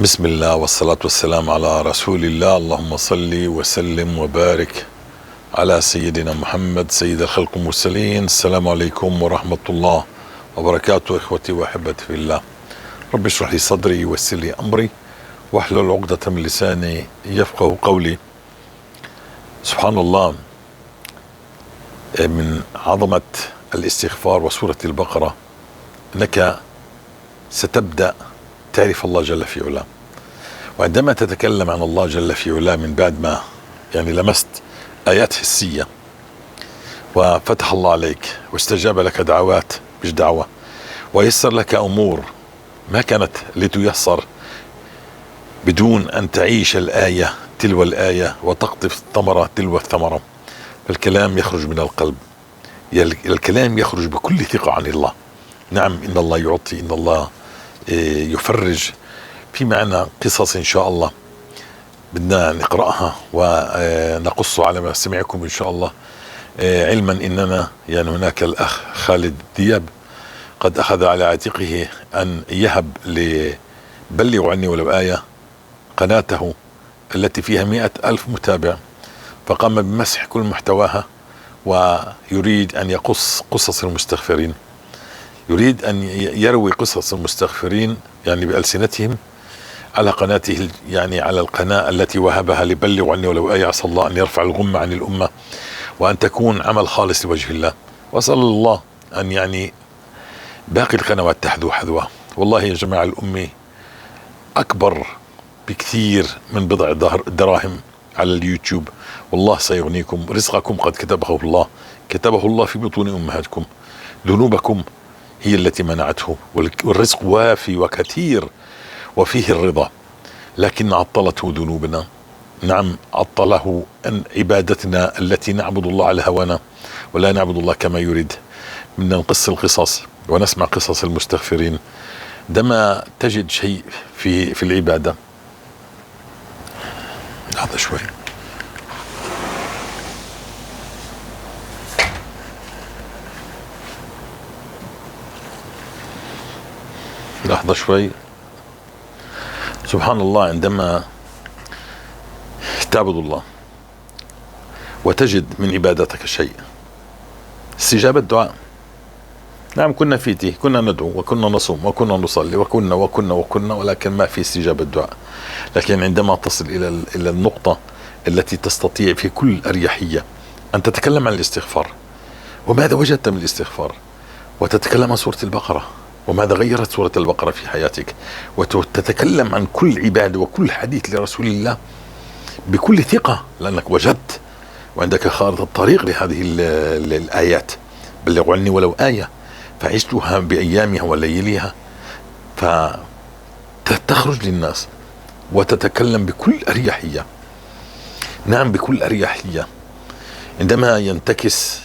بسم الله والصلاة والسلام على رسول الله. اللهم صل وسلم وبارك على سيدنا محمد سيد الخلق المرسلين. السلام عليكم ورحمة الله وبركاته. إخوتي وأحبتي في الله، رب اشرح لي صدري ويسر لي أمري واحلل عقدة من لساني يفقه قولي. سبحان الله، من عظمة الاستغفار وسورة البقرة أنك ستبدأ تعرف الله جل في علاه، وعندما تتكلم عن الله جل في علاه من بعد ما لمست آيات حسية وفتح الله عليك واستجاب لك دعوات مش دعوة، ويسر لك أمور ما كانت لتيسر بدون أن تعيش الآية تلو الآية وتقطف الثمرة تلو الثمرة. الكلام يخرج من القلب، الكلام يخرج بكل ثقة عن الله. نعم، إن الله يعطي، إن الله يفرج. في معنا قصص إن شاء الله بدنا نقرأها ونقص على ما سمعكم إن شاء الله، علما إننا هناك الأخ خالد دياب قد أخذ على عاتقه أن يهب لبلغوا عني ولو آية قناته التي فيها 100,000 متابع، فقام بمسح كل محتواها ويريد أن يقص قصص المستغفرين، يريد أن يروي قصص المستغفرين بألسنتهم على قناته، على القناة التي وهبها لبلغوا عني ولو آية. عسى الله أن يرفع الغمة عن الأمة وأن تكون عمل خالص لوجه الله، وأسأل الله أن باقي القنوات تحذو حذوه. والله يا جماعة، الأمة أكبر بكثير من بضع دراهم على اليوتيوب، والله سيغنيكم. رزقكم قد كتبه الله في بطون أمهاتكم، ذنوبكم هي التي منعته، والرزق وافي وكثير وفيه الرضا، لكن عطلته ذنوبنا. نعم، عطله أن عبادتنا التي نعبد الله على هوانا ولا نعبد الله كما يريد. بدنا نقص القصص ونسمع قصص المستغفرين. عندما تجد شيء في العبادة، لحظة شوي، لحظة شوي. سبحان الله، عندما تعبد الله وتجد من عبادتك شيء، استجابة الدعاء. نعم، كنا فيتي، كنا ندعو وكنا نصوم وكنا نصلي وكنا ولكن ما في استجابة الدعاء. لكن عندما تصل إلى النقطة التي تستطيع في كل أريحية أن تتكلم عن الاستغفار وماذا وجدت من الاستغفار، وتتكلم عن سورة البقرة وماذا غيرت سورة البقرة في حياتك، وتتكلم عن كل عبادة وكل حديث لرسول الله بكل ثقة، لأنك وجدت وعندك خارطة الطريق لهذه الآيات. بلغوا عني ولو آية، فعشتها بأيامها ولياليها، فتخرج للناس وتتكلم بكل أريحية. نعم، بكل أريحية. عندما ينتكس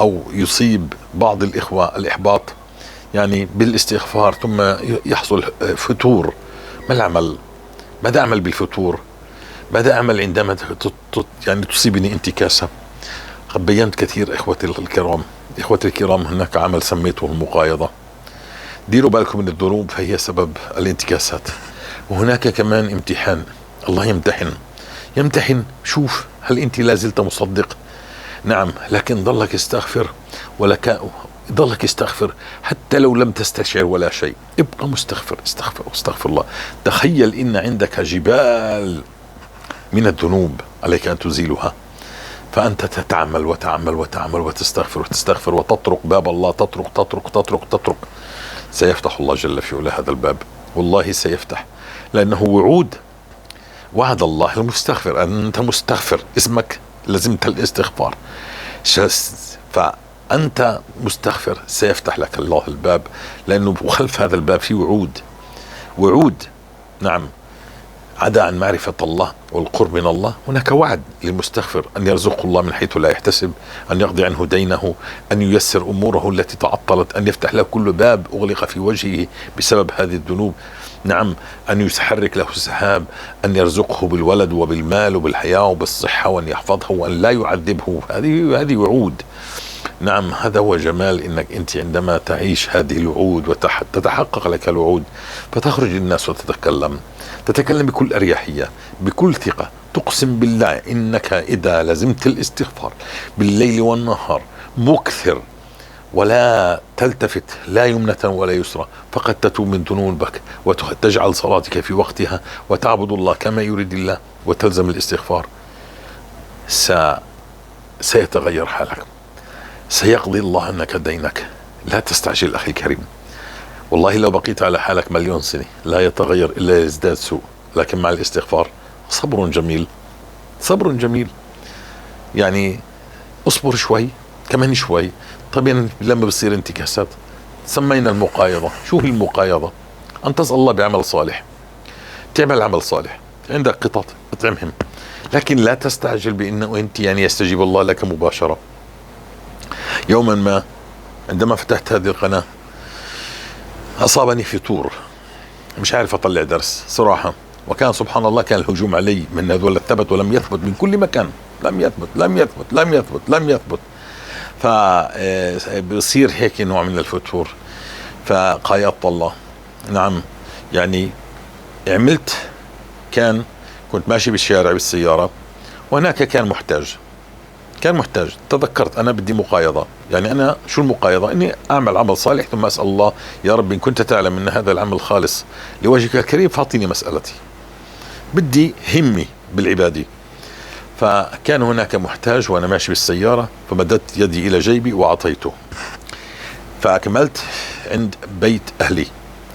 أو يصيب بعض الإخوة الإحباط بالاستغفار ثم يحصل فتور، ما العمل؟ ماذا أعمل بالفتور؟ ماذا أعمل عندما تصيبني انتكاسة؟ قد بينت كثير إخوتي الكرام، هناك عمل سميته المقايضة. ديروا بالكم من الذنوب، فهي سبب الانتكاسات. وهناك كمان امتحان، الله يمتحن. شوف، هل أنت لازلت مصدق؟ نعم، لكن ضلك استغفر حتى لو لم تستشعر ولا شيء. ابقى مستغفر، استغفر الله. تخيل إن عندك جبال من الذنوب عليك أن تزيلها، فأنت تتعمل وتستغفر وتطرق باب الله، تطرق. سيفتح الله جل في علاه هذا الباب، والله سيفتح، لأنه وعد الله المستغفر. أنت مستغفر، اسمك لزمت الاستغفار، فأنت مستغفر، سيفتح لك الله الباب، لأنه خلف هذا الباب في وعود. نعم، عدا عن معرفة الله والقرب من الله، هناك وعد للمستغفر أن يرزقه الله من حيث لا يحتسب، أن يقضي عنه دينه، أن ييسر أموره التي تعطلت، أن يفتح له كل باب أغلق في وجهه بسبب هذه الذنوب. نعم، أن يحرك له السحاب، أن يرزقه بالولد وبالمال وبالحياة وبالصحة، وأن يحفظه وأن لا يعذبه. هذه وعود. نعم، هذا هو جمال انك انت عندما تعيش هذه الوعود وتتحقق لك الوعود، فتخرج للناس تتكلم بكل اريحية، بكل ثقة، تقسم بالله انك اذا لزمت الاستغفار بالليل والنهار مكثر، ولا تلتفت لا يمنة ولا يسرى، فقد تتوب من ذنوبك وتجعل صلاتك في وقتها وتعبد الله كما يريد الله وتلزم الاستغفار، سيتغير حالك، سيقضي الله عنك دينك. لا تستعجل أخي الكريم، والله لو بقيت على حالك مليون سنة لا يتغير إلا يزداد سوء، لكن مع الاستغفار صبر جميل، صبر جميل. يعني اصبر شوي كمان شوي. طبعا لما بصير انتكاسات سمينا المقايضة. شو هي المقايضة؟ أن تسأل الله بعمل صالح، تعمل عمل صالح، عندك قطط اطعمهم، لكن لا تستعجل بأنه أنت يعني يستجيب الله لك مباشرة. يوما ما عندما فتحت هذه القناة أصابني فتور، مش عارف أطلع درس صراحة، وكان سبحان الله كان الهجوم علي من هذول الثبت ولم يثبت من كل مكان، لم يثبت لم يثبت لم يثبت لم يثبت، فبصير هيك نوع من الفتور. فقايضت الله. نعم، يعني عملت، كنت ماشي بالشارع بالسيارة، وهناك كان محتاج، تذكرت أنا بدي مقايضة. يعني أنا شو المقايضة؟ إني أعمل عمل صالح ثم أسأل الله يا رب إن كنت تعلم أن هذا العمل خالص لوجهك الكريم فأعطيني مسألتي، بدي همي بالعبادة. فكان هناك محتاج وأنا ماشي بالسيارة، فمددت يدي إلى جيبي وأعطيته. فأكملت عند بيت أهلي،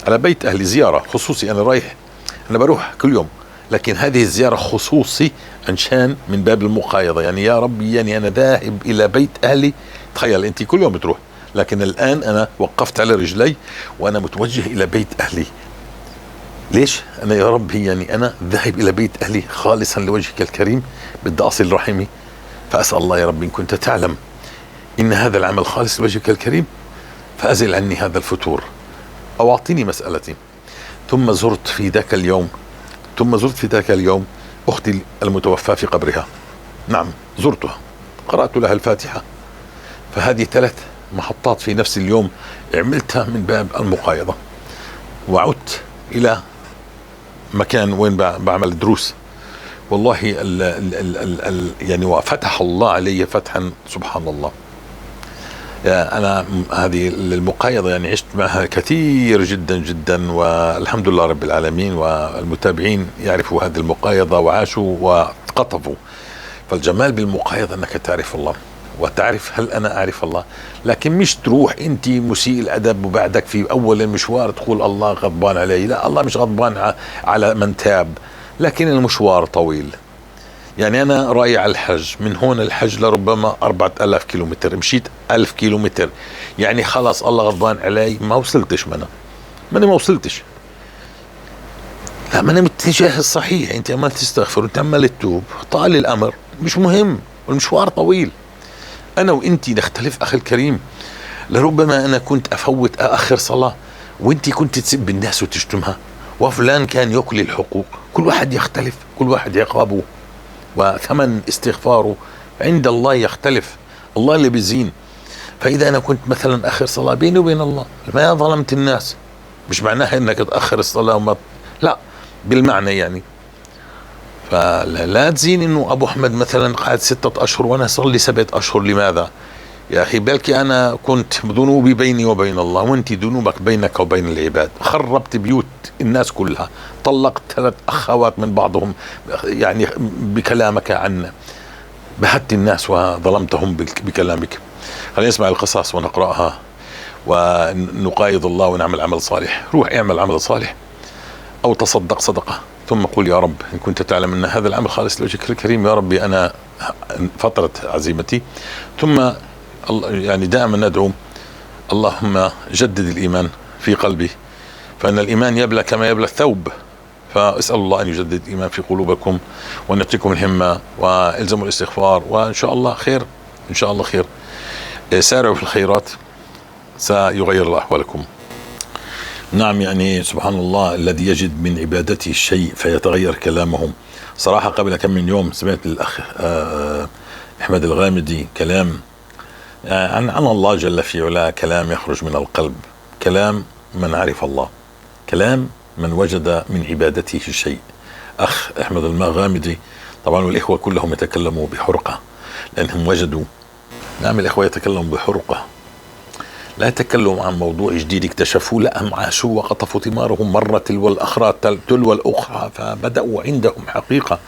على بيت أهلي زيارة خصوصي، أنا بروح كل يوم، لكن هذه الزيارة خصوصي عشان من باب المقايضة. يعني يا ربي، يعني أنا ذاهب إلى بيت أهلي. تخيل أنت كل يوم بتروح، لكن الآن أنا وقفت على رجلي وأنا متوجه إلى بيت أهلي. ليش؟ أنا يا ربي يعني أنا ذاهب إلى بيت أهلي خالصا لوجهك الكريم، بدي أصل رحمي، فأسأل الله يا ربي إن كنت تعلم إن هذا العمل خالص لوجهك الكريم فأزل عني هذا الفتور أو أعطيني مسألتي. ثم زرت في ذاك اليوم أختي المتوفاة في قبرها. نعم، زرتها، قرأت لها الفاتحة. فهذه 3 محطات في نفس اليوم عملتها من باب المقايضة. وعدت إلى مكان وين بعمل دروس. والله يعني وفتح الله علي فتحا سبحان الله. أنا هذه المقايضة يعني عشت معها كثير جدا جدا، والحمد لله رب العالمين، والمتابعين يعرفوا هذه المقايضة وعاشوا وقطفوا. فالجمال بالمقايضة أنك تعرف الله وتعرف هل أنا أعرف الله، لكن مش تروح أنت مسيء الأدب وبعدك في أول المشوار تقول الله غضبان علي. لا، الله مش غضبان على من تاب، لكن المشوار طويل. يعني أنا رأيي على الحج، من هون الحج لربما 4000 كيلومتر، مشيت 1000 كيلومتر، يعني خلاص الله غضبان علي، ما وصلتش، ما وصلتش. لا، ما أنا متجاه الصحيح، أنت عمال تستغفر وأنت عمال تتوب، طال الأمر مش مهم والمشوار طويل. أنا وأنت نختلف أخي الكريم، لربما أنا كنت أفوت أأخر صلاة وأنت كنت تسب الناس وتشتمها، وفلان كان يأكل الحقوق. كل واحد يختلف، كل واحد عقابه وثمن استغفاره عند الله يختلف، الله اللي بيزين. فإذا أنا كنت مثلا أخر صلاة بيني وبين الله، ما ظلمت الناس، مش معناها أنك تأخر الصلاة لا، بالمعنى يعني. فلا تزين إنه أبو أحمد مثلا قعد 6 أشهر وأنا صلي 7 أشهر. لماذا؟ يا أخي بلكي أنا كنت ذنوبي بيني وبين الله، وأنت ذنوبك بينك وبين العباد. خربت بيوت الناس كلها، طلقت 3 أخوات من بعضهم يعني بكلامك عن، بهت الناس وظلمتهم بكلامك. خلينا نسمع القصص ونقرأها ونقايض الله ونعمل عمل صالح. روح اعمل عمل صالح أو تصدق صدقة، ثم قل يا رب إن كنت تعلم أن هذا العمل خالص لوجهك الكريم، يا ربي أنا فترة عزيمتي. ثم يعني دائما ندعو اللهم جدد الإيمان في قلبي، فإن الإيمان يبلى كما يبلى الثوب. فأسأل الله أن يجدد الإيمان في قلوبكم وأن يعطيكم الهمة والزموا الاستغفار، وإن شاء الله خير، إن شاء الله خير. سارعوا في الخيرات سيغير الله أحوالكم. نعم، يعني سبحان الله الذي يجد من عبادته الشيء فيتغير كلامه. صراحة قبل كم من يوم سمعت الأخ أحمد الغامدي كلام عن الله جل في علاه كلام يخرج من القلب، كلام من عرف الله، كلام من وجد من عبادته شيء. أخ أحمد المغامدي طبعا والإخوة كلهم يتكلموا بحرقة لأنهم وجدوا. نعم الإخوة يتكلموا بحرقة، لا يتكلموا عن موضوع جديد اكتشفوه، لا هم عاشوا وقطفوا ثمارهم مرة تلو الأخرى تلو الأخرى، فبدأوا عندهم حقيقة.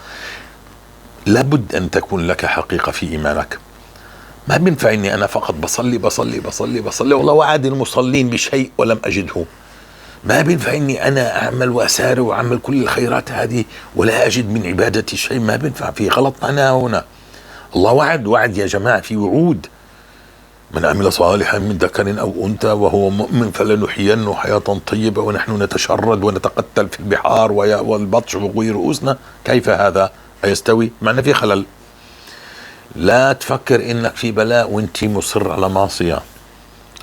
لابد أن تكون لك حقيقة في إيمانك. ما بينفع إني أنا فقط بصلي بصلي بصلي بصلي والله وعد المصلين بشيء ولم أجده. ما بينفع إني أنا أعمل وأسارع وأعمل كل الخيرات هذه ولا أجد من عبادتي شيء. ما بينفع، في غلط أنا هنا. الله وعد يا جماعة، في وعود. من عمل صالحا من ذكر أو أنثى وهو مؤمن فلنحيينه حياة طيبة ونحن نتشرد ونتقتل في البحار والبطش بغوي رؤوسنا. كيف هذا يستوي؟ معنا في خلل. لا تفكر إنك في بلاء وانت مصر على معصية،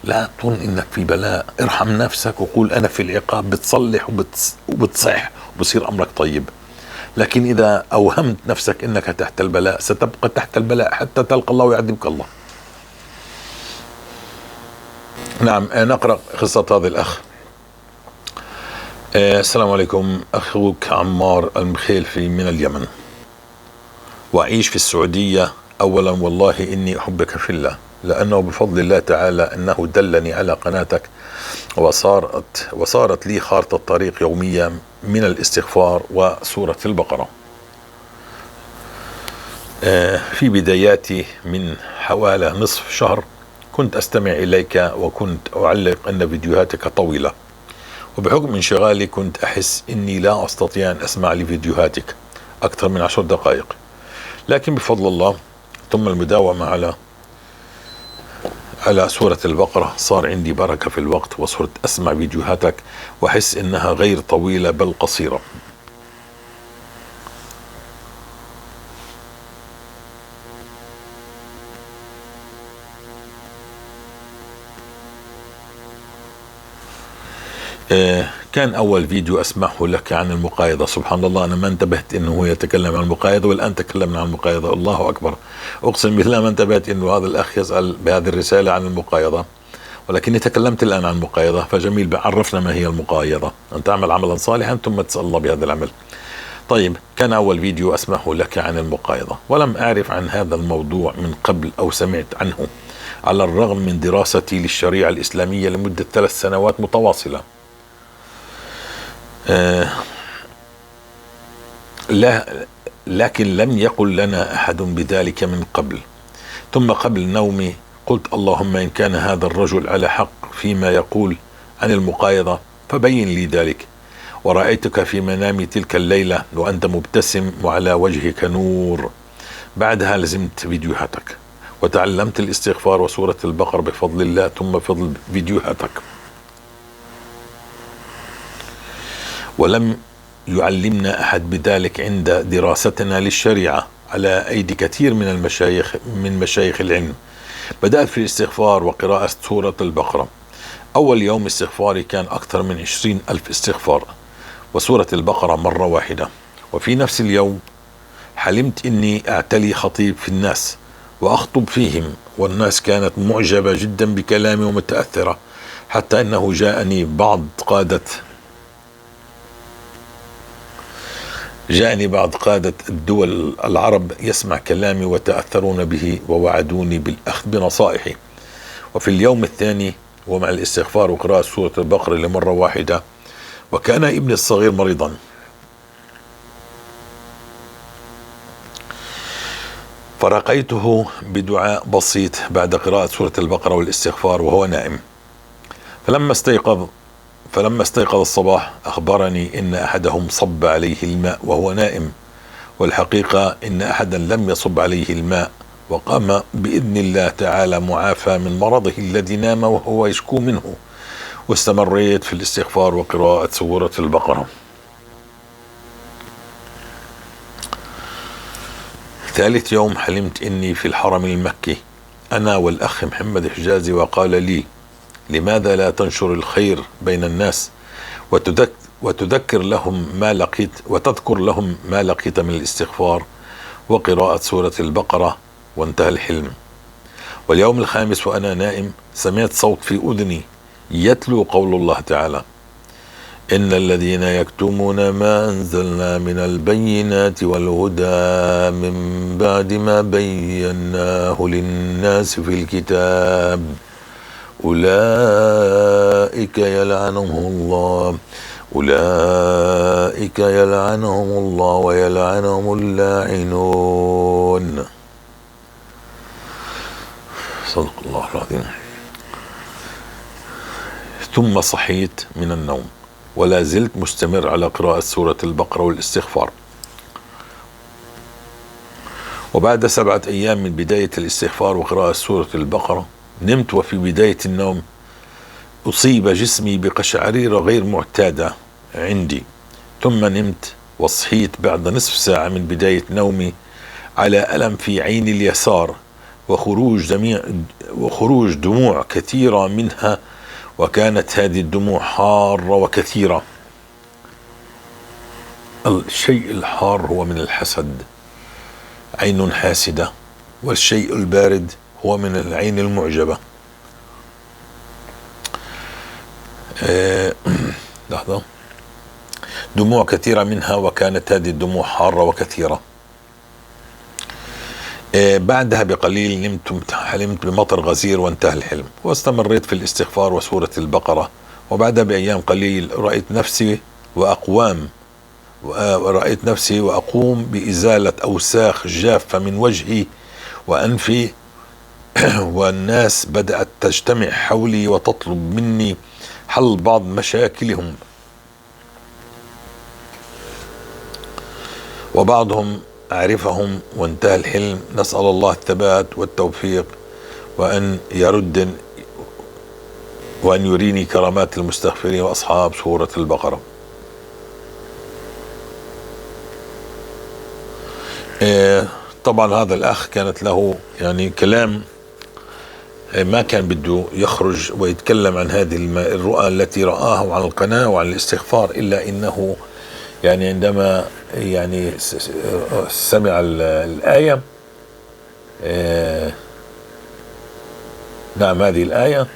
لا تظن إنك في بلاء. ارحم نفسك وقول أنا في العقاب، بتصلح وبتصح وبصير أمرك طيب. لكن إذا أوهمت نفسك إنك تحت البلاء ستبقى تحت البلاء حتى تلقى الله ويعذبك الله. نعم نقرأ قصة هذا الأخ. السلام عليكم، أخوك عمار المخيلفي من اليمن، وأعيش في السعودية. أولا والله إني أحبك في الله، لأنه بفضل الله تعالى أنه دلني على قناتك وصارت لي خارطة طريق يومية من الاستغفار وسورة البقرة. في بداياتي من حوالي نصف شهر كنت أستمع إليك وكنت أعلق أن فيديوهاتك طويلة، وبحكم انشغالي كنت أحس أني لا أستطيع أن أسمع لفيديوهاتك أكثر من 10 دقائق. لكن بفضل الله ثم المداومة على سورة البقرة صار عندي بركة في الوقت، وصرت أسمع فيديوهاتك وأحس إنها غير طويلة بل قصيرة. كان أول فيديو أسمعه لك عن المقايضة. سبحان الله، أنا ما انتبهت إنه هو يتكلم عن المقايضة، والآن تكلمنا عن المقايضة. الله أكبر، أقسم بالله ما انتبهت إنه هذا الأخ يسأل بهذه الرسالة عن المقايضة، ولكني تكلمت الآن عن المقايضة. فجميل، عرفنا ما هي المقايضة. أن تعمل عملا صالحا ثم تسأل الله بهذا العمل. طيب، كان أول فيديو أسمعه لك عن المقايضة، ولم أعرف عن هذا الموضوع من قبل أو سمعت عنه، على الرغم من دراستي للشريعة الإسلامية لمدة 3 سنوات متواصلة. لكن لم يقل لنا أحد بذلك من قبل. ثم قبل نومي قلت اللهم إن كان هذا الرجل على حق فيما يقول عن المقايضة فبين لي ذلك. ورأيتك في منامي تلك الليلة وأنت مبتسم وعلى وجهك نور. بعدها لزمت فيديوهاتك وتعلمت الاستغفار وسورة البقرة بفضل الله ثم فضل فيديوهاتك. ولم يعلمنا أحد بذلك عند دراستنا للشريعة على أيدي كثير من مشايخ العلم. بدأت في الاستغفار وقراءة سورة البقرة. أول يوم استغفاري كان أكثر من 20,000 استغفار، وسورة البقرة مرة واحدة. وفي نفس اليوم حلمت إني أعتلي خطيب في الناس وأخطب فيهم، والناس كانت معجبة جدا بكلامي ومتأثرة، حتى أنه جاءني بعض قادة الدول العرب يسمع كلامي وتأثرون به ووعدوني بالأخذ بنصائحي. وفي اليوم الثاني ومع الاستغفار وقراءة سورة البقرة لمرة واحدة، وكان ابني الصغير مريضا، فرقيته بدعاء بسيط بعد قراءة سورة البقرة والاستغفار وهو نائم. فلما استيقظ الصباح أخبرني إن أحدهم صب عليه الماء وهو نائم، والحقيقة إن أحدا لم يصب عليه الماء، وقام بإذن الله تعالى معافى من مرضه الذي نام وهو يشكو منه. واستمريت في الاستغفار وقراءة سورة البقرة. ثالث يوم حلمت إني في الحرم المكي أنا والأخ محمد حجازي، وقال لي لماذا لا تنشر الخير بين الناس وتذكر لهم وتذكر لهم ما لقيت من الاستغفار وقراءة سورة البقرة. وانتهى الحلم. واليوم الخامس وأنا نائم سمعت صوت في أذني يتلو قول الله تعالى: إن الذين يكتمون ما أنزلنا من البينات والهدى من بعد ما بيناه للناس في الكتاب أولئك يلعنهم الله ويلعنهم اللاعنون. صدق الله العظيم. ثم صحيت من النوم ولا زلت مستمر على قراءة سورة البقرة والاستغفار. وبعد 7 أيام من بداية الاستغفار وقراءة سورة البقرة نمت، وفي بداية النوم أصيب جسمي بقشعريرة غير معتادة عندي، ثم نمت وصحيت بعد نصف ساعة من بداية نومي على ألم في عيني اليسار وخروج دموع كثيرة منها، وكانت هذه الدموع حارة وكثيرة. الشيء الحار هو من الحسد، عين حاسدة، والشيء البارد هو من العين المعجبة. لحظة. دموع كثيرة منها، وكانت هذه الدموع حارة وكثيرة. بعدها بقليل حلمت بمطر غزير وانتهى الحلم، واستمريت في الاستغفار وسورة البقرة. وبعدها بأيام قليل رأيت نفسي وأقوم بإزالة أوساخ جافة من وجهي وأنفي والناس بدأت تجتمع حولي وتطلب مني حل بعض مشاكلهم، وبعضهم أعرفهم. وانتهى الحلم. نسأل الله الثبات والتوفيق وأن يريني كرامات المستغفرين وأصحاب سورة البقرة. طبعا هذا الأخ كانت له يعني كلام ما كان بده يخرج ويتكلم عن هذه الرؤى التي رآها وعن القناة وعن الاستغفار، إلا إنه يعني عندما يعني سمع الآية، نعم هذه الآية: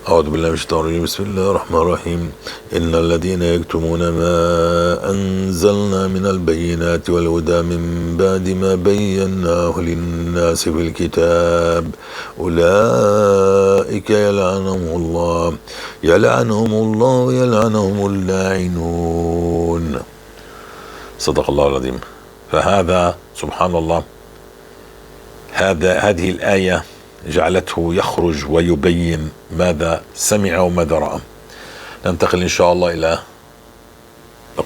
أعوذ بالله من الشيطان الرجيم، بسم الله الرحمن الرحيم، إن الذين يكتمون ما أنزلنا من البينات والهدى من بعد ما بيناه للناس في الكتاب أولئك يلعنهم الله ويلعنهم اللاعنون. صدق الله العظيم. فهذا سبحان الله، هذه الآية جعلته يخرج ويبين ماذا سمع وماذا رأى. ننتقل إن شاء الله إلى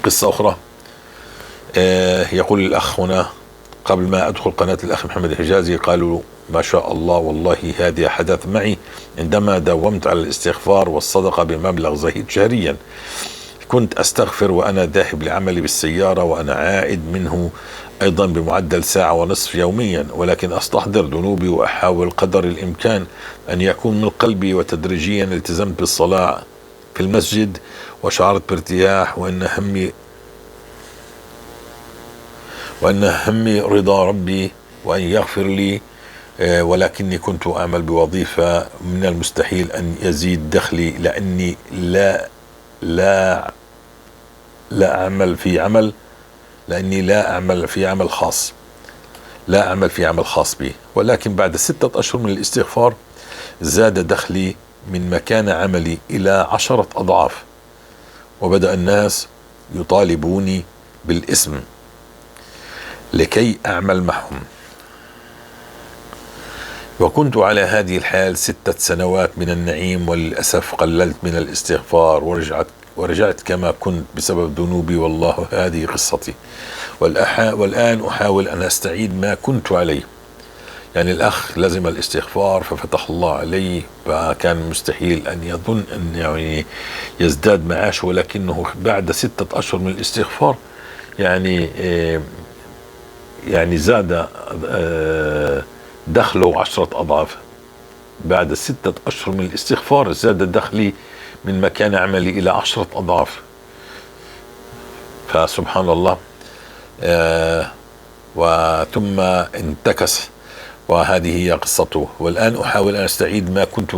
قصة أخرى. يقول الأخ هنا: قبل ما أدخل قناة الأخ محمد الحجازي قالوا ما شاء الله، والله هذا حدث معي عندما داومت على الاستغفار والصدقة بمبلغ زهيد شهريا. كنت أستغفر وأنا ذاهب لعملي بالسيارة، وأنا عائد منه أيضا بمعدل 1.5 ساعة يوميا، ولكن أستحضر ذنوبي وأحاول قدر الإمكان أن يكون من قلبي. وتدريجيا التزمت بالصلاة في المسجد وشعرت بارتياح، وأن همي رضا ربي وأن يغفر لي. ولكني كنت أعمل بوظيفة من المستحيل أن يزيد دخلي، لأني لا أعمل في عمل خاص بي. ولكن بعد 6 أشهر من الاستغفار زاد دخلي من مكان عملي إلى 10 أضعاف، وبدأ الناس يطالبوني بالاسم لكي أعمل معهم. وكنت على هذه الحال 6 سنوات من النعيم، وللأسف قللت من الاستغفار ورجعت كما كنت بسبب ذنوبي. والله هذه قصتي، والآن أحاول أن أستعيد ما كنت عليه. يعني الأخ لزم الاستغفار ففتح الله عليه، فكان مستحيل أن يظن أن يعني يزداد معاشه، ولكنه بعد 6 أشهر من الاستغفار يعني زاد دخله 10 أضعاف. بعد 6 أشهر من الاستغفار زاد دخلي من مكان عملي إلى 10 أضعاف. فسبحان الله. وثم انتكس وهذه هي قصته. والآن أحاول أن أستعيد ما كنت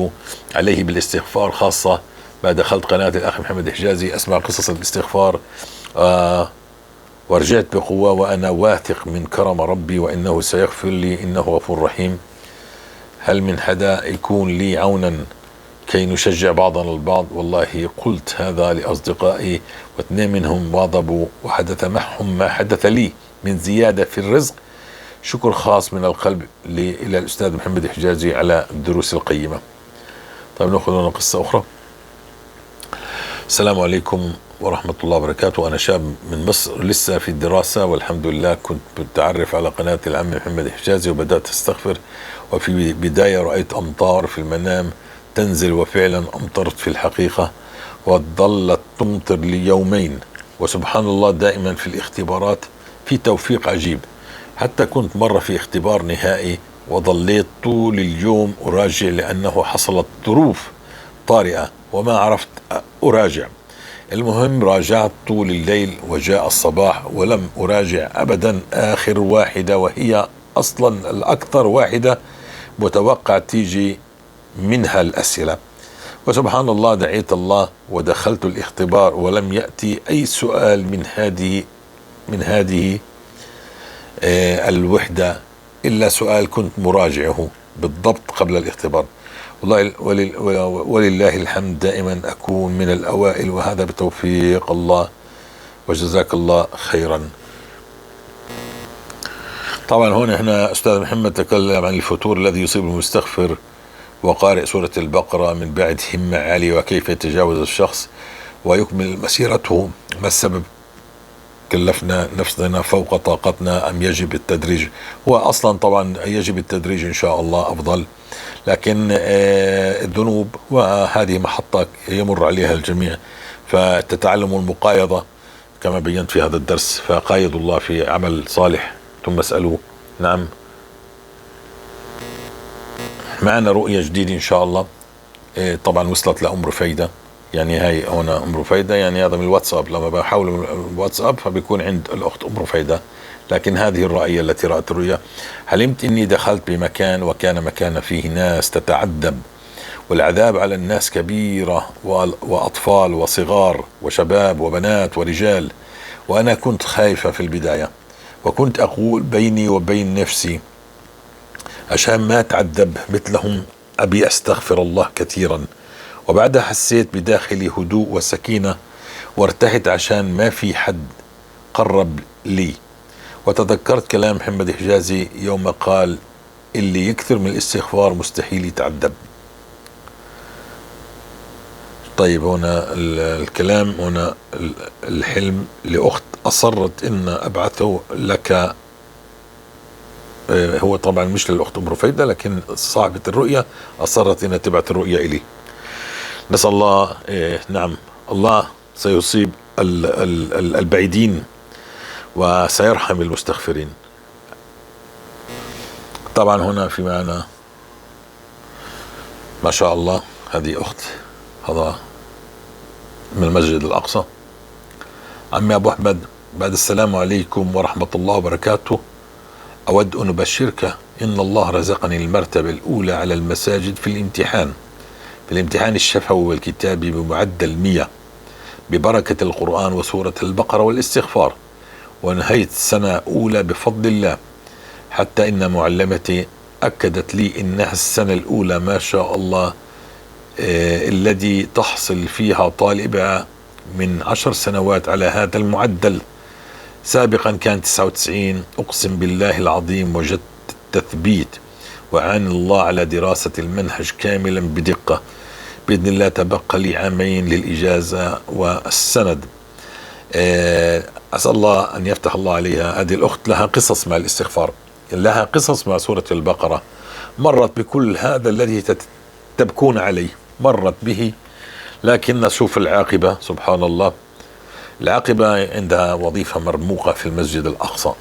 عليه بالاستغفار، خاصة بعد دخلت قناة الأخ محمد حجازي أسمع قصص الاستغفار، ورجعت بقوة وأنا واثق من كرم ربي وإنه سيغفر لي إنه غفور رحيم. هل من حدا يكون لي عونا كي نشجع بعضنا البعض؟ والله قلت هذا لأصدقائي واثنين منهم واظبوا وحدث معهم ما حدث لي من زيادة في الرزق. شكر خاص من القلب إلى الأستاذ محمد حجازي على الدروس القيمة. طيب نأخذ لنا قصة أخرى. السلام عليكم ورحمة الله وبركاته. أنا شاب من مصر لسه في الدراسة والحمد لله. كنت متعرف على قناة العم محمد حجازي وبدأت أستغفر، وفي بداية رأيت أمطار في المنام تنزل، وفعلا أمطرت في الحقيقة وظلت تمطر ليومين. وسبحان الله دائما في الاختبارات في توفيق عجيب. حتى كنت مرة في اختبار نهائي وظليت طول اليوم أراجع لأنه حصلت ظروف طارئة وما عرفت أراجع. المهم راجعت طول الليل وجاء الصباح ولم أراجع أبدا آخر واحدة، وهي أصلا الأكثر واحدة متوقع تيجي منها الأسئلة. وسبحان الله دعيت الله ودخلت الاختبار ولم يأتي أي سؤال من هذه الوحدة إلا سؤال كنت مراجعه بالضبط قبل الاختبار. ولله الحمد دائما أكون من الأوائل، وهذا بتوفيق الله، وجزاك الله خيرا. طبعا هنا أستاذ محمد تكلم عن الفتور الذي يصيب المستغفر وقارئ سورة البقرة من بعد همة عالية، وكيف يتجاوز الشخص ويكمل مسيرته. ما السبب؟ كلفنا نفسنا فوق طاقتنا أم يجب التدريج؟ هو أصلا طبعا يجب التدريج إن شاء الله أفضل، لكن الذنوب وهذه محطة يمر عليها الجميع، فتتعلم المقايضة كما بينت في هذا الدرس. فقايضوا الله في عمل صالح ثم اسألوه. نعم، معنا رؤية جديدة إن شاء الله. طبعا وصلت لأم رفيدة، يعني هاي هنا أم رفيدة، يعني هذا من الواتساب، لما بحاول الواتساب فبيكون عند الأخت أم رفيدة. لكن هذه الرؤية التي رأت الرؤيا: حلمت إني دخلت بمكان وكان مكان فيه ناس تتعذب، والعذاب على الناس كبيرة وأطفال وصغار وشباب وبنات ورجال، وأنا كنت خايفة في البداية، وكنت أقول بيني وبين نفسي عشان ما أتعذب مثلهم أبي أستغفر الله كثيرا. وبعدها حسيت بداخلي هدوء وسكينة وارتحت عشان ما في حد قرب لي. وتذكرت كلام محمد حجازي يوم قال: اللي يكثر من الاستغفار مستحيل يتعذب. طيب هنا الكلام، هنا الحلم لأخت أصرت إن أبعثه لك. هو طبعا مش للأخت أم رفيدة، لكن صاحبة الرؤية أصرت إنها تبعث الرؤية إلي. نسأل الله نعم الله سيصيب البعيدين وسيرحم المستغفرين. طبعا هنا في معنا ما شاء الله هذه أخت، هذا من المسجد الأقصى. عمي أبو أحمد، بعد السلام عليكم ورحمة الله وبركاته. أود أن أبشرك إن الله رزقني المرتبة الأولى على المساجد في الامتحان الشفوي والكتابي بمعدل 100 ببركة القرآن وسورة البقرة والاستغفار، ونهيت سنة أولى بفضل الله، حتى إن معلمتي أكدت لي إنها السنة الأولى ما شاء الله الذي تحصل فيها طالبة من 10 سنوات على هذا المعدل. سابقا كان 99. أقسم بالله العظيم وجدت التثبيت، وعان الله على دراسة المنهج كاملا بدقة. بإذن الله تبقى لي 2 عام للإجازة والسند. أسأل الله أن يفتح الله عليها. هذه الأخت لها قصص مع الاستغفار، لها قصص مع سورة البقرة، مرت بكل هذا الذي تبكون عليه، مرت به، لكن نشوف العاقبة. سبحان الله، العاقبة عندها وظيفة مرموقة في المسجد الأقصى.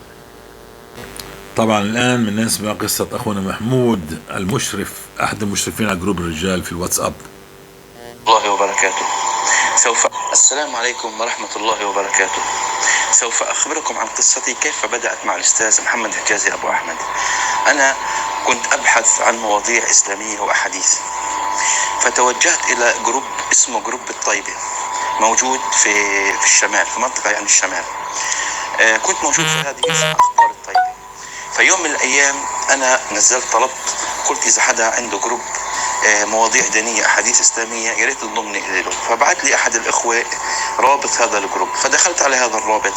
طبعا الآن بالنسبة قصة أخونا محمود المشرف، أحد المشرفين على جروب الرجال في الواتساب. الله وبركاته. السلام عليكم ورحمة الله وبركاته. سوف أخبركم عن قصتي كيف بدأت مع الأستاذ محمد حجازي أبو أحمد. أنا كنت أبحث عن مواضيع إسلامية وأحاديث، فتوجهت إلى جروب اسمه جروب الطيبة، موجود في الشمال، في منطقة يعني الشمال. كنت موجود في هذه اسمها أخبار الطيبة. فيوم من الأيام أنا نزلت طلبت، قلت إذا حدا عنده جروب مواضيع دينية أحاديث إسلامية يا ريت تضمني إليه. فبعت لي أحد الإخوة رابط هذا الجروب، فدخلت على هذا الرابط،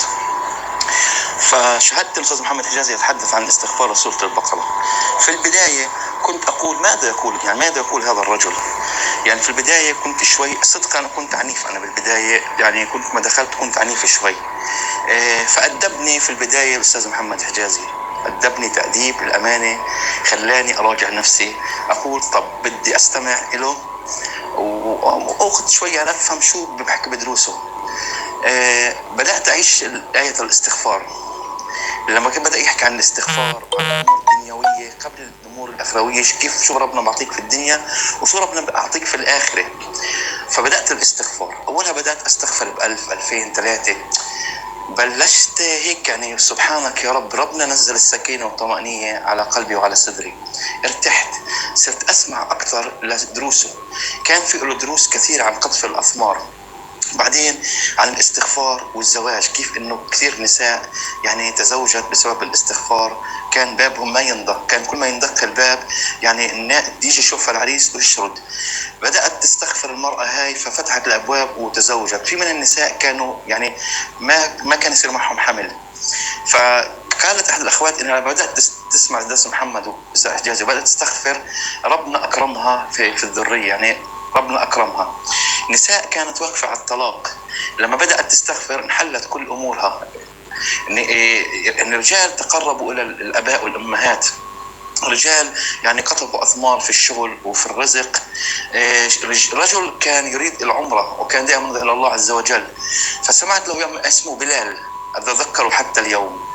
فشاهدت الأستاذ محمد حجازي يتحدث عن استغفار سورة البقرة. في البداية كنت أقول ماذا يقول هذا الرجل؟ يعني في البداية كنت شوي صدقا كنت عنيف. أنا بالبداية يعني كنت ما دخلت كنت عنيف شوي. فأدبني في البداية الأستاذ محمد حجازي، أدبني تأديب الأمانة، خلاني أراجع نفسي، أقول طب بدي أستمع له وأخذ شوي أنا أفهم شو بحكي بدروسه. بدأت أعيش آية الاستغفار. لما كان بدأ يحكي عن الاستغفار وعن الأمور الدنيوية قبل الأمور الأخروية، كيف شو ربنا بعطيك في الدنيا وشو ربنا بأعطيك في الآخرة. فبدأت الاستغفار. أولها بدأت أستغفر ب1000 2000 3. بلشت هيك يعني سبحانك يا رب، ربنا نزل السكينة والطمأنينة على قلبي وعلى صدري، ارتحت، صرت أسمع أكثر لدروسه. كان في له دروس كثير عن قطف الأثمار، بعدين عن الاستغفار والزواج، كيف انه كثير نساء يعني تزوجت بسبب الاستغفار، كان بابهم ما ينضق، كان كل ما يندق الباب يعني يجي يشوف العريس ويشرد. بدأت تستغفر المرأة هاي ففتحت الأبواب وتزوجت. في من النساء كانوا يعني ما كان يصير معهم حمل، فقالت أحد الأخوات إنها بدأت تسمع درس محمد حجازي وبدأت تستغفر، ربنا أكرمها في الذرية، يعني ربنا أكرمها. نساء كانت واقفة على الطلاق، لما بدأت تستغفر انحلت كل أمورها. إن الرجال تقربوا إلى الآباء والأمهات، رجال يعني قطبوا أثمار في الشغل وفي الرزق. رجل كان يريد العمرة وكان دائما إلى الله عز وجل، فسمعت له اسمه بلال أتذكره حتى اليوم،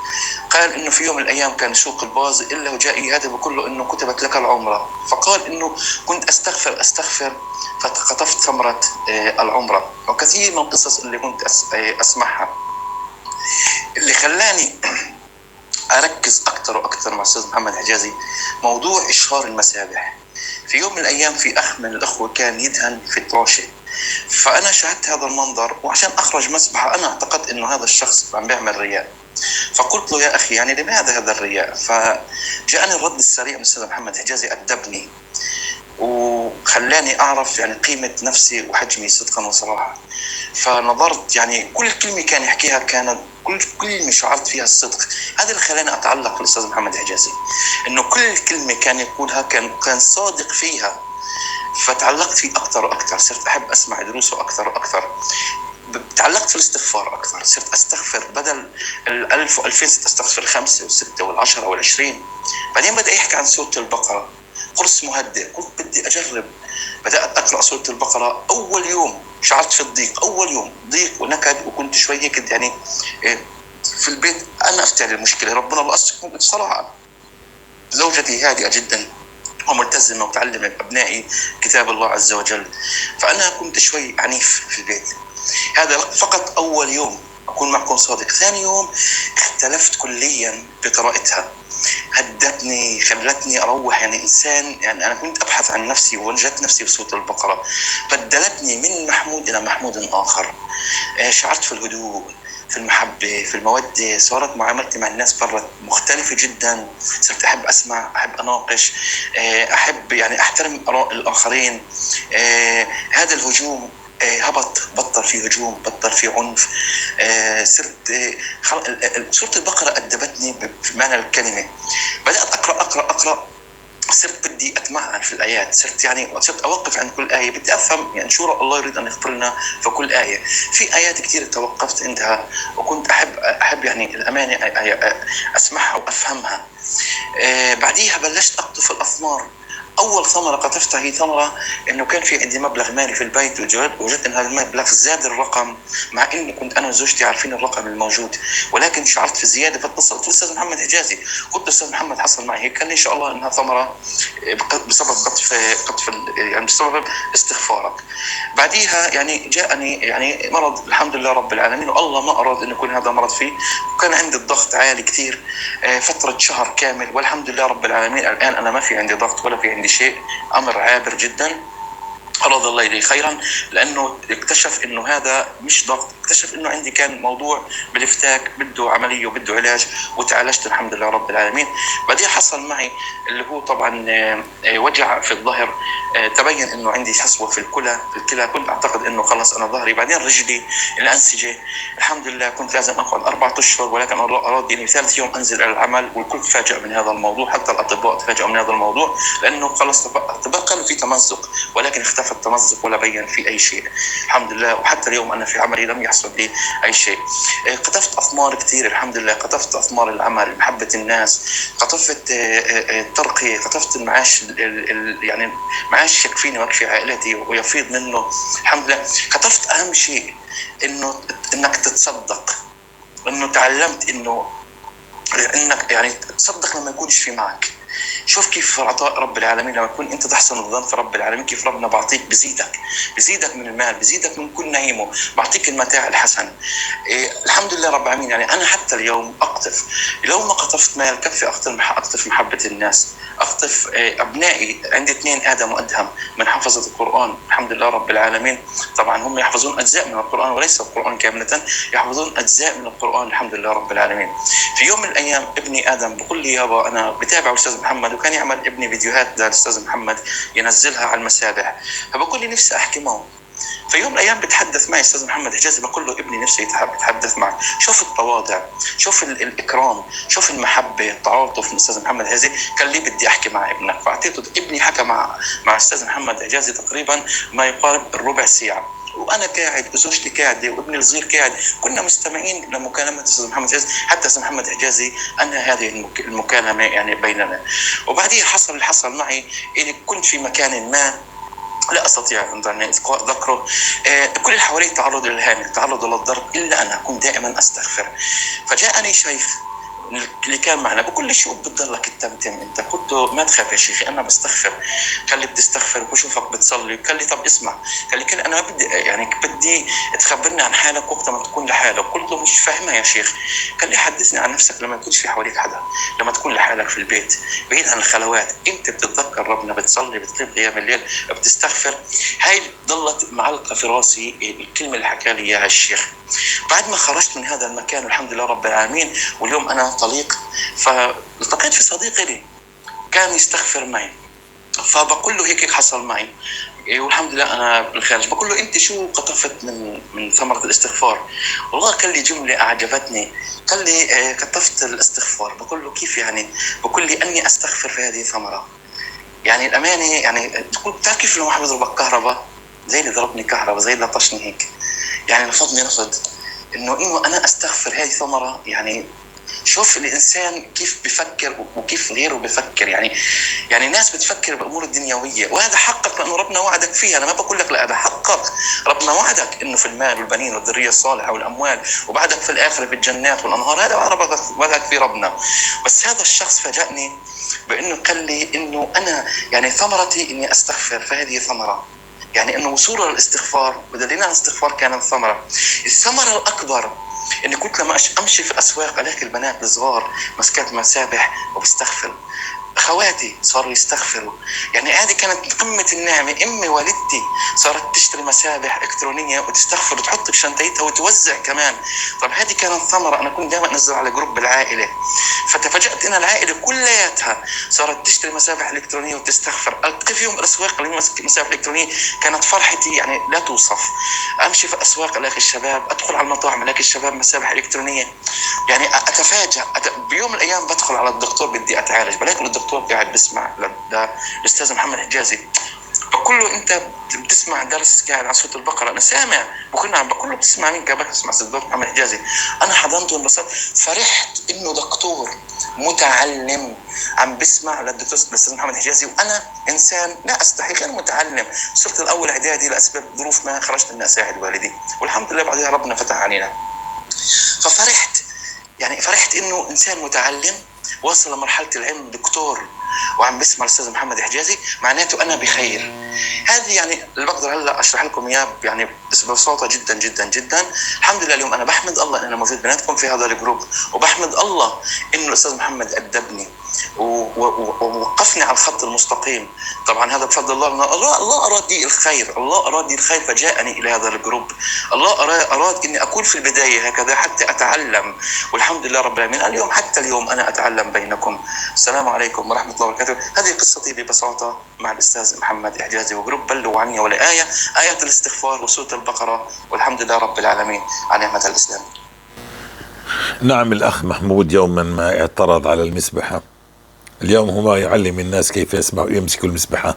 قال إنه في يوم من الأيام كان يسوق الباص إلا وجاء يهدد بقول له إنه كتبت لك العمرة، فقال إنه كنت أستغفر فقطفت ثمرة العمرة. وكثير من القصص اللي كنت أسمعها اللي خلاني أركز أكثر وأكثر مع الأستاذ محمد حجازي موضوع إشهار المسابح. في يوم من الأيام في أخ من الأخوة كان يدهن في الطراشة، فأنا شاهدت هذا المنظر، وعشان أخرج مسبحة أنا اعتقدت إنه هذا الشخص عم بيعمل رياء، فقلت له يا أخي يعني لماذا هذا الرياء؟ فجاءني الرد السريع من الأستاذ محمد حجازي، أدبني وخلاني أعرف يعني قيمة نفسي وحجمي صدقا وصراحة. فنظرت يعني كل كلمة كان يحكيها كانت كل كلمة شعرت فيها الصدق. هذا اللي خلاني أتعلق بالأستاذ محمد حجازي، إنه كل كلمة كان يقولها كان صادق فيها، فتعلقت فيه أكثر وأكثر، صرت أحب أسمع دروسه أكثر وأكثر. تعلقت في الاستغفار أكثر، صرت أستغفر بدل 1000 و2000 صرت أستغفر 5 و6 و10 و20. بعدين بدأ يحكي عن سورة البقرة، قرص مهدئ، قلت بدي أجرب. بدأت أقرأ سورة البقرة. أول يوم شعرت في الضيق، أول يوم ضيق ونكد، وكنت شوية كده يعني في البيت أنا أفتعل المشكلة، ربنا الله أستغفر بصراحة. زوجتي هادئة جدا وملتزمة وتعلم أبنائي كتاب الله عز وجل، فأنا كنت شوي عنيف في البيت. هذا فقط أول يوم، أكون معكم صادق. ثاني يوم اختلفت كليا بقراءتها، هدتني، خلتني أروح يعني إنسان، يعني أنا كنت أبحث عن نفسي ووجدت نفسي بسورة البقرة، بدلتني من محمود إلى محمود آخر. شعرت في الهدوء، في المحبة، في المودة، صارت معاملتي مع الناس برا مختلفة جدا، صرت أحب أسمع، أحب أناقش، أحب يعني أحترم آراء الآخرين. هذا الهجوم بطل في هجوم، بطل في عنف. صرت سورة البقرة أدبتني بمعنى الكلمة. بدأت أقرأ، صرت بدي أتمعن في الآيات، صرت أوقف عند كل آية، بدي أفهم يعني شو الله يريد أن يغفر لنا في كل آية. في آيات كتير توقفت عندها وكنت أحب يعني الأمانة أسمعها وأفهمها. بعديها بلشت أقطف الأثمار، اول ثمره قطفتها هي ثمره انه كان في عندي مبلغ مالي في البيت، وجدت ان هذا المبلغ زاد الرقم، مع اني كنت انا وزوجتي عارفين الرقم الموجود، ولكن شعرت في الزياده، فاتصلت بالاستاذ محمد حجازي، قلت استاذ محمد حصل معي هيك، قال لي ان شاء الله انها ثمره بسبب قطف يعني بسبب استغفارك. بعديها يعني جاءني يعني مرض الحمد لله رب العالمين، والله ما اراد انه يكون هذا مرض فيه، وكان عندي الضغط عالي كثير فتره شهر كامل، والحمد لله رب العالمين الان انا ما في عندي ضغط ولا في عندي شيء، امر عابر جدا. أراد الله لي خيرا، لأنه اكتشف أنه هذا مش ضغط، اكتشف أنه عندي كان موضوع بالافتاك بده عملية وبده علاج، وتعالجت الحمد لله رب العالمين. بعدين حصل معي اللي هو طبعا وجع في الظهر، تبين أنه عندي حصوة في الكلى، كنت أعتقد أنه خلص أنا ظهري، بعدين رجلي الأنسجة، الحمد لله كنت لازم أقعد 4 أشهر، ولكن أراد يعني ثالث يوم أنزل على العمل، والكل تفاجأ من هذا الموضوع، حتى الأطباء تفاجأوا من هذا الموضوع، لأنه خلص تبقى في تمزق، ولكن اختفى التمزق ولا بين في أي شيء الحمد لله. وحتى اليوم أنا في عملي لم يحصل لي أي شيء. قطفت أثمار كثير الحمد لله، قطفت أثمار العمل، محبة الناس، قطفت الترقية، قطفت المعاش، يعني معاش يكفيني ويكفي عائلتي ويفيض منه الحمد لله. قطفت أهم شيء إنك تتصدق، إنه تعلمت إنك يعني تصدق لما يكونش في معك. شوف كيف عطاء رب العالمين، لما يكون انت تحسن الظن في رب العالمين، كيف ربنا بعطيك، بزيدك من المال، بزيدك من كل نعيمه، بعطيك المتاع الحسن. الحمد لله رب العالمين. يعني انا حتى اليوم اقطف، لو ما قطفت مال كفي اقطف محبه الناس، اقطف ابنائي. عندي 2 ادم وادهم من حفظه القران الحمد لله رب العالمين، طبعا هم يحفظون اجزاء من القران وليس القران كامله، يحفظون اجزاء من القران الحمد لله رب العالمين. في يوم من الايام ابني ادم بقول لي يابا انا بتابع استاذ محمد، وكان يعمل ابني فيديوهات للاستاذ محمد ينزلها على المسابح، فبقول لي نفسي احكي معه. في يوم من الايام بتحدث معي استاذ محمد حجازي، بقول له ابني نفسي يتحدث معك. شوف التواضع، شوف الاكرام، شوف المحبه، التعاطف من استاذ محمد حجازي. قال لي بدي احكي مع ابنك، فاعطيته. ابني حكى مع استاذ محمد حجازي تقريبا ما يقارب الربع ساعه، وانا قاعد وزوجتي قاعده وابني الصغير قاعد، كنا مستمعين لمكالمه استاذ محمد حجازي، حتى استاذ محمد حجازي انهى هذه المكالمه يعني بيننا. وبعدين حصل اللي حصل معي، اني كنت في مكان ما لا استطيع ان ذكره، كل اللي حوالي تعرضوا للهامك، تعرضوا للضرب، الا انا كنت دائما استغفر. فجاءني شيخ اللي كان معنا بقول لي شو بتضلك تتمتم انت؟ قلت له ما تخاف يا شيخي انا بستغفر. قال لي بتستغفر وبشوفك بتصلي. قال لي طب اسمع، قال لي انا بدي تخبرني عن حالك وقت ما تكون لحالك. قلت له مش فاهمها يا شيخ. قال لي حدثني عن نفسك لما يكونش في حواليك حدا، لما تكون لحالك في البيت بعيد عن الخلوات، انت بتتذكر ربنا، بتصلي، بتقيم قيام الليل، بتستغفر. هاي ضلت معلقه في راسي الكلمه اللي حكى لي اياها الشيخ. بعد ما خرجت من هذا المكان والحمد لله رب العالمين، واليوم انا طليق، فالتقيت في صديق لي كان يستغفر معي، فبقول له هيك حصل معي والحمد لله انا بالخارج. بقول له انت شو قطفت من ثمره الاستغفار؟ والله قال لي جمله اعجبتني، قال لي قطفت الاستغفار. بقول له كيف يعني؟ بقول لي اني استغفر في هذه ثمره. يعني الامانه يعني تقول بتعرف كيف لو واحد بيضربك كهرباء، زي اللي ضربني كهرباء، زي اللي لطشني هيك، يعني نفضني نفض انه انا استغفر هذه ثمره. يعني شوف الانسان كيف بفكر وكيف غيره بفكر. يعني ناس بتفكر بامور الدنيويه، وهذا حقك لانه ربنا وعدك فيها. انا ما بقول لك لا، هذا حقك، ربنا وعدك انه في المال والبنين والذريه الصالحه والاموال، وبعدك في الاخره في الجنات والانهار، هذا وعدك في ربنا. بس هذا الشخص فاجأني بانه قال لي انه انا يعني ثمرتي اني استغفر، فهذه ثمره. يعني انه وصوله للاستغفار ودليلنا على الاستغفار كانت ثمره. الثمره الاكبر اني كنت لما امشي في الاسواق الاقي البنات الصغار مسكات مسابح وبستغفر، اخواتي صاروا يستغفروا. يعني هذه كانت قمه النعمه. امي والدتي صارت تشتري مسابح الكترونيه وتستغفر وتحط بشنطتها وتوزع كمان. طب هذه كانت ثمره. انا كنت دائما انزل على جروب العائله، فتفاجات ان العائله كلياتها صارت تشتري مسابح الكترونيه وتستغفر. التقي فيهم الاسواق اللي مسابح الكترونيه، كانت فرحتي يعني لا توصف. امشي في الاسواق الاقي الشباب، ادخل على المطاعم الاقي الشباب مسابح الكترونيه. يعني اتفاجأ بيوم من الايام بدخل على الدكتور بدي اتعالج، بلاقي الدكتور قاعد بسمع للاستاذ محمد حجازي. بقول له انت بتسمع درس قاعد على سوره البقره؟ انا سامع. بقول له بتسمع مين؟ قال بسمع الدكتور محمد حجازي. انا حضنته وانبسطت، فرحت انه دكتور متعلم عم بسمع للدكتور الاستاذ محمد حجازي، وانا انسان لا استحي غير متعلم. صرت الاول اعدادي لاسباب ظروف ما خرجت من اساعد والدي، والحمد لله بعدها ربنا فتح علينا. ففرحت، يعني فرحت انه انسان متعلم وصل لمرحله العلم دكتور وعم بسمع الاستاذ محمد حجازي، معناته انا بخير. هذه يعني اللي بقدر هلا اشرح لكم اياه يعني ببساطه جدا جدا جدا. الحمد لله اليوم انا بحمد الله ان انا موجود بيناتكم في هذا الجروب، وبحمد الله انه الاستاذ محمد ادبني ووقفني على الخط المستقيم. طبعا هذا بفضل الله. الله اراد لي الخير، الله اراد لي الخير فجاءني الى هذا الجروب. الله اراد اني اكون في البدايه هكذا حتى اتعلم، والحمد لله رب العالمين اليوم حتى اليوم انا اتعلم بينكم. السلام عليكم ورحمه الله وبركاته. هذه قصتي ببساطه مع الاستاذ محمد حجازي وجروب بلغوا عني ولا آية، آية الاستغفار وسورة البقرة، والحمد لله رب العالمين على نعمة الإسلام. نعم، الأخ محمود يوما ما اعترض على المسبحة. اليوم هو يعلم الناس كيف يمسكوا المسبحة،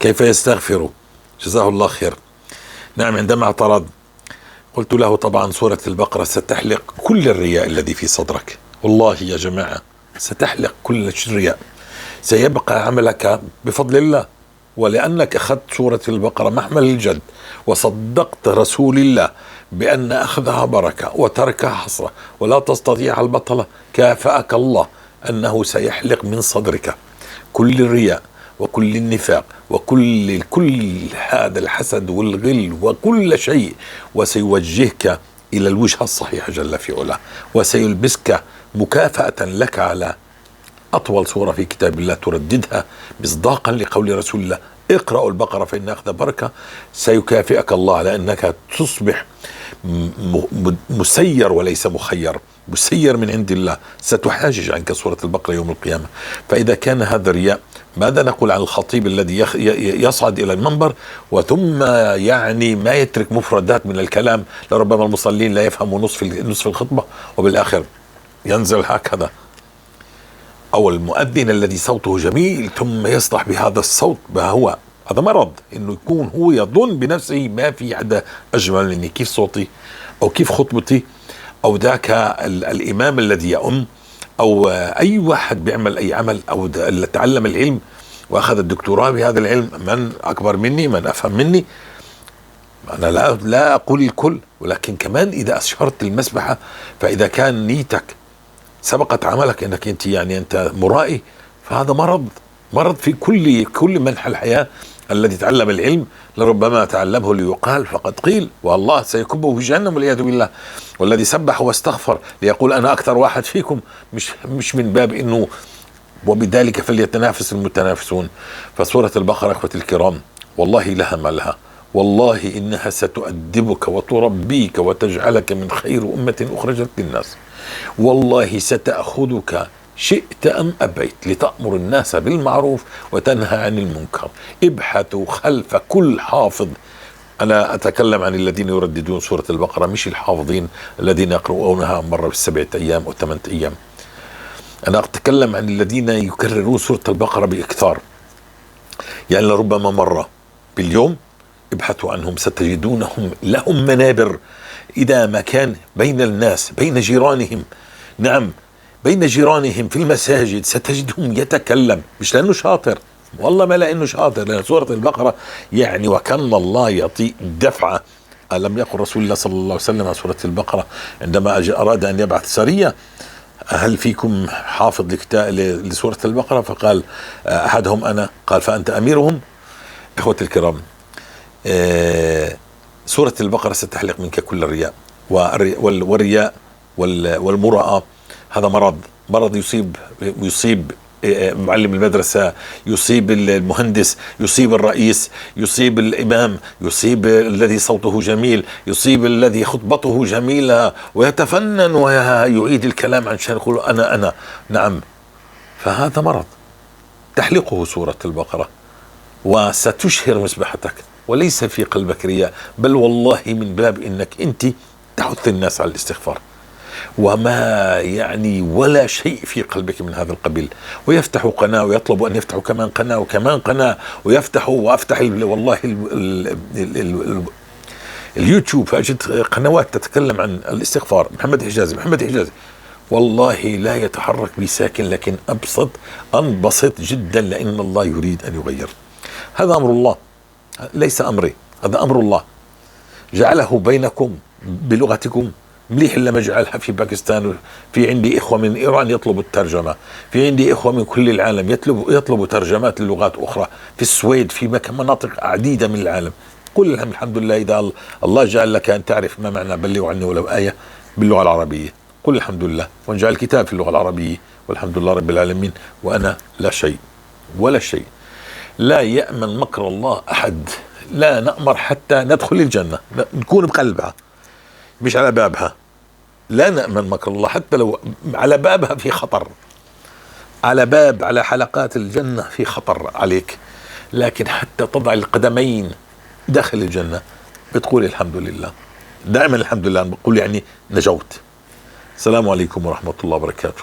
كيف يستغفروا، جزاه الله خير. نعم، عندما اعترض قلت له طبعا سورة البقرة ستحلق كل الرياء الذي في صدرك، والله يا جماعة ستحلق كل الرياء، سيبقى عملك بفضل الله، ولأنك أخذت سورة البقرة محمل الجد وصدقت رسول الله بأن أخذها بركة وتركها حسرة ولا تستطيع البطلة، كافأك الله أنه سيحلق من صدرك كل الرياء وكل النفاق وكل هذا الحسد والغل وكل شيء، وسيوجهك إلى الوجهة الصحيحة جل في علاه، وسيلبسك مكافأة لك على أطول سورة في كتاب الله ترددها مصداقا لقول رسول الله اقرأوا البقرة فإن أخذ بركة. سيكافئك الله على أنك تصبح مسير وليس مخير، مسير من عند الله، ستحاجج عنك سورة البقرة يوم القيامة. فإذا كان هذا رياء، ماذا نقول عن الخطيب الذي يصعد إلى المنبر وثم يعني ما يترك مفردات من الكلام، لربما المصلين لا يفهموا نصف الخطبة، وبالآخر ينزل هكذا. أو المؤذن الذي صوته جميل ثم يصدح بهذا الصوت، هذا مرض، إنه يكون هو يظن بنفسه ما في حدا أجمل مني، كيف صوتي أو كيف خطبتي، أو ذاك الإمام الذي يؤم، أو أي واحد بيعمل أي عمل، أو تعلم العلم وأخذ الدكتوراه بهذا العلم، من أكبر مني، من أفهم مني. أنا لا أقول الكل، ولكن كمان إذا أشهرت المسبحة، فإذا كان نيتك سبقت عملك انك انت مرائي، فهذا مرض في كل منحى الحياة. الذي تعلم العلم لربما تعلمه ليقال فقد قيل، والله سيكبه في جهنم والعياذ بالله. والذي سبح واستغفر ليقول انا اكثر واحد فيكم، مش من باب انه وبذلك فليتنافس المتنافسون. فسورة البقرة اخوتي الكرام والله لها ما لها، والله انها ستؤدبك وتربيك وتجعلك من خير امة اخرجت للناس، والله ستأخذك شئت أم أبيت لتأمر الناس بالمعروف وتنهى عن المنكر. ابحثوا خلف كل حافظ. أنا أتكلم عن الذين يرددون سورة البقرة، مش الحافظين الذين يقرؤونها مرة ب7 أيام أو 8 أيام. أنا أتكلم عن الذين يكررون سورة البقرة بإكثار، يعني لربما مرة باليوم. ابحثوا عنهم ستجدونهم لهم منابر إذا ما كان بين الناس، بين جيرانهم، نعم بين جيرانهم في المساجد، ستجدهم يتكلم، مش لأنه شاطر، والله ما لأنه شاطر، لأن سورة البقرة يعني وكان الله يعطي دفعة. ألم يقل رسول الله صلى الله عليه وسلم عن سورة البقرة عندما أراد أن يبعث سرية: هل فيكم حافظ لسورة البقرة؟ فقال أحدهم أنا، قال فأنت أميرهم. إخوتي الكرام، سورة البقرة ستحلق منك كل الرياء، والرياء والمراءة هذا مرض يصيب معلم المدرسة، يصيب المهندس، يصيب الرئيس، يصيب الإمام، يصيب الذي صوته جميل، يصيب الذي خطبته جميلة ويتفنن ويعيد الكلام عن شان يقول أنا. نعم، فهذا مرض تحلقه سورة البقرة، وستشهر مسبحتك وليس في قلبك رياء، بل والله من باب انك انت تحث الناس على الاستغفار، وما يعني ولا شيء في قلبك من هذا القبيل. ويفتحوا قناة ويطلبوا ان يفتحوا كمان قناة وكمان قناة، ويفتحوا وافتح والله اليوتيوب فاجد قنوات تتكلم عن الاستغفار، محمد حجازي، والله لا يتحرك بي ساكن، لكن أنبسط جدا لأن الله يريد أن يغير. هذا أمر الله، ليس أمري، هذا أمر الله جعله بينكم بلغتكم. مليح لما جعلها في باكستان. في عندي إخوة من إيران يطلبوا الترجمة، في عندي إخوة من كل العالم يطلبوا ترجمات للغات أخرى، في السويد، في مناطق عديدة من العالم. قل الحمد لله إذا الله جعل لك أن تعرف ما معنى بلغوا عني ولو آية باللغة العربية. قل الحمد لله، ونجعل الكتاب في اللغة العربية، والحمد لله رب العالمين. وأنا لا شيء ولا شيء. لا يأمن مكر الله أحد. لا نأمر حتى ندخل الجنة، نكون بقلبها مش على بابها. لا نأمن مكر الله حتى لو على بابها في خطر، على حلقات الجنة في خطر عليك، لكن حتى تضع القدمين داخل الجنة بتقول الحمد لله. دائما الحمد لله بقول يعني نجوت. السلام عليكم ورحمة الله وبركاته.